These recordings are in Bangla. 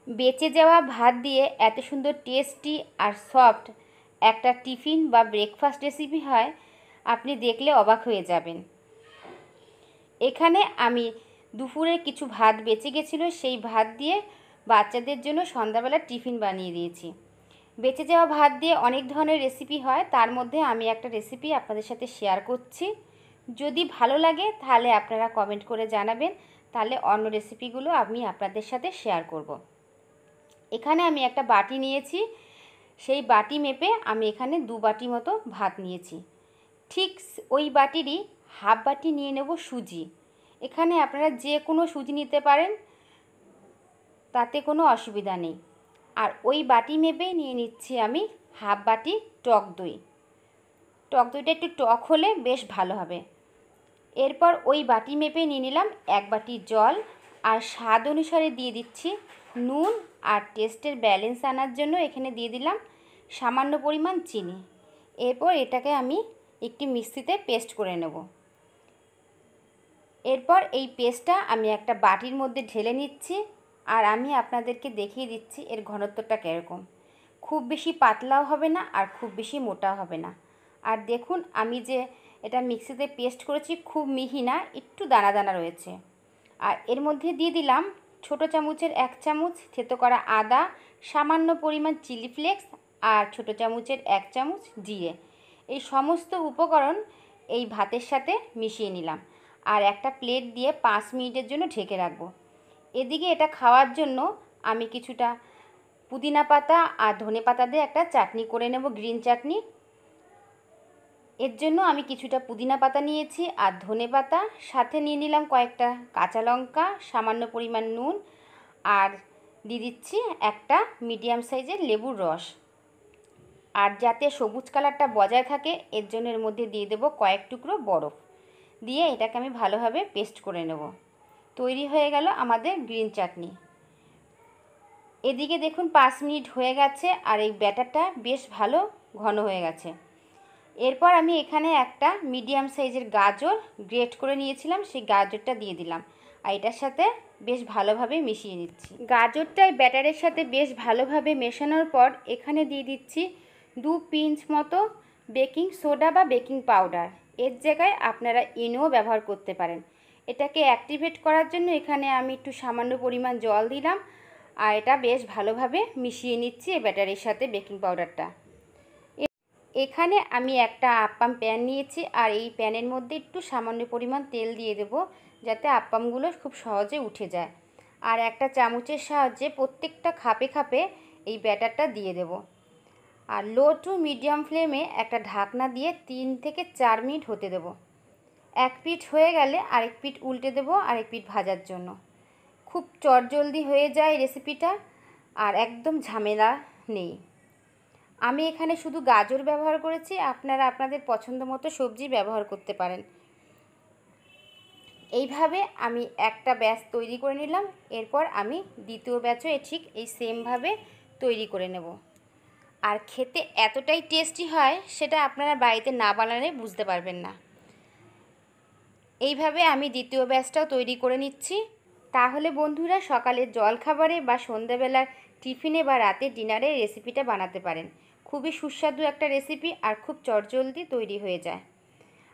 বেঁচে যাওয়া ভাত দিয়ে এত সুন্দর টেস্টি আর সফট একটা টিফিন বা ব্রেকফাস্ট রেসিপি হয়, আপনি দেখলে অবাক হয়ে যাবেন। এখানে আমি দুপুরে কিছু ভাত বেঁচে গেছিলো, সেই ভাত দিয়ে বাচ্চাদের জন্য সন্ধ্যাবেলা টিফিন বানিয়ে দিয়েছি। বেঁচে যাওয়া ভাত দিয়ে অনেক ধরনের রেসিপি হয়, তার মধ্যে আমি একটা রেসিপি আপনাদের সাথে শেয়ার করছি। যদি ভালো লাগে তাহলে আপনারা কমেন্ট করে জানাবেন, তাহলে অন্য রেসিপিগুলো আমি আপনাদের সাথে শেয়ার করব। এখানে আমি একটা বাটি নিয়েছি, সেই বাটি মেপে আমি এখানে 2 বাটি মতো ভাত নিয়েছি। ঠিক ওই বাটিরই হাফ বাটি নিয়ে নেব সুজি। এখানে আপনারা যে কোনো সুজি নিতে পারেন, তাতে কোনো অসুবিধা নেই। আর ওই বাটি মেপে নিয়ে নিচ্ছি আমি হাফ বাটি টক দই। টক দইটা একটু টক হলে বেশ ভালো হবে। এরপর ওই বাটি মেপে নিয়ে নিলাম 1 বাটি জল, আর স্বাদ অনুসারে দিয়ে দিচ্ছি নুন, আর টেস্টের ব্যালেন্স আনার জন্য এখানে দিয়ে দিলাম সামান্য পরিমাণ চিনি। এরপর এটাকে আমি একটি মিক্সিতে পেস্ট করে নেব। এরপর এই পেস্টটা আমি একটা বাটির মধ্যে ঢেলে নিচ্ছি, আর আমি আপনাদেরকে দেখিয়ে দিচ্ছি এর ঘনত্বটা কীরকম। খুব বেশি পাতলাও হবে না আর খুব বেশি মোটাও হবে না। আর দেখুন আমি যে এটা মিক্সিতে পেস্ট করেছি, খুব মিহি না, একটু দানা দানা রয়েছে। আর এর মধ্যে দিয়ে দিলাম ছোটো চামচের 1 চামচ থেতো করা আদা, সামান্য পরিমাণ চিলি ফ্লেক্স, আর ছোটো চামচের 1 চামচ জিরে। এই সমস্ত উপকরণ এই ভাতের সাথে মিশিয়ে নিলাম, আর একটা প্লেট দিয়ে 5 মিনিটের জন্য ঢেকে রাখবো। এদিকে এটা খাওয়ার জন্য আমি কিছুটা পুদিনা পাতা আর ধনে পাতা দিয়ে একটা চাটনি করে নেব, গ্রিন চাটনি। এর জন্য আমি কিছুটা পুদিনা পাতা নিয়েছি আর ধনে পাতা, সাথে নিয়ে নিলাম কয়েকটা কাঁচা লঙ্কা, সামান্য পরিমাণ নুন, আর দিয়ে দিচ্ছি একটা মিডিয়াম সাইজের লেবুর রস। আর যাতে সবুজ কালারটা বজায় থাকে এর জন্য এর মধ্যে দিয়ে দেবো কয়েক টুকরো বরফ। দিয়ে এটাকে আমি ভালোভাবে পেস্ট করে নেব। তৈরি হয়ে গেল আমাদের গ্রিন চাটনি। এদিকে দেখুন 5 মিনিট হয়ে গেছে আর এই ব্যাটারটা বেশ ভালো ঘন হয়ে গেছে। এরপর আমি এখানে একটা মিডিয়াম সাইজের গাজর গ্রেট করে নিয়েছিলাম, সেই গাজরটা দিয়ে দিলাম, আর এটার সাথে বেশ ভালোভাবে মিশিয়ে নিচ্ছি। গাজরটা এই ব্যাটারের সাথে বেশ ভালোভাবে মেশানোর পর এখানে দিয়ে দিচ্ছি 2 পিঞ্চ মতো বেকিং সোডা বা বেকিং পাউডার। এর জায়গায় আপনারা ইনোও ব্যবহার করতে পারেন। এটাকে অ্যাক্টিভেট করার জন্য এখানে আমি একটু সামান্য পরিমাণ জল দিলাম, আর এটা বেশ ভালোভাবে মিশিয়ে নিচ্ছি এই ব্যাটারের সাথে বেকিং পাউডারটা। এখানে আমি একটা আপ্পাম প্যান নিয়েছি, আর এই প্যানের মধ্যে একটু সামান্য পরিমাণ তেল দিয়ে দেব, যাতে আপ্পামগুলো খুব সহজে উঠে যায়। আর একটা চামচের সাহায্যে প্রত্যেকটা খাপে খাপে এই ব্যাটারটা দিয়ে দেব। আর লো টু মিডিয়াম ফ্লেমে একটা ঢাকনা দিয়ে 3 থেকে 4 মিনিট হতে দেব। এক পিঠ হয়ে গেলে আরেক পিঠ উল্টে দেব আরেক পিঠ ভাজার জন্য। খুব চটজলদি হয়ে যায় রেসিপিটা, আর একদম ঝামেলা নেই। আমি এখানে শুধু গাজর ব্যবহার করেছি, আপনারা আপনাদের পছন্দ মতো সবজি ব্যবহার করতে পারেন। এইভাবে আমি একটা ব্যাচ তৈরি করে নিলাম। এরপর আমি দ্বিতীয় ব্যাচও ঠিক এই সেমভাবে তৈরি করে নেব। আর খেতে এতটাই টেস্টি হয়, সেটা আপনারা বাড়িতে না বানালে বুঝতে পারবেন না। এইভাবে আমি দ্বিতীয় ব্যাচটাও তৈরি করে নিচ্ছি। তাহলে বন্ধুরা সকালের জলখাবারে বা সন্ধ্যাবেলার টিফিনে বা রাতের ডিনারে রেসিপিটা বানাতে পারেন। খুবই সুস্বাদু একটা রেসিপি, আর খুব চটজলদি তৈরি হয়ে যায়।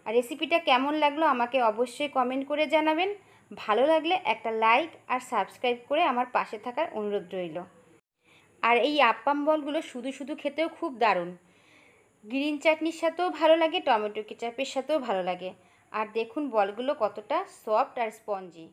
আর রেসিপিটা কেমন লাগলো আমাকে অবশ্যই কমেন্ট করে জানাবেন। ভালো লাগলে একটা লাইক আর সাবস্ক্রাইব করে আমার পাশে থাকার অনুরোধ রইল। আর এই আপ্পাম বলগুলো শুধু শুধু খেতেও খুব দারুণ। গ্রিন চাটনির সাথেও ভালো লাগে, টমেটো কেচাপের সাথেও ভালো লাগে। আর দেখুন বলগুলো কতটা সফট আর স্পঞ্জি।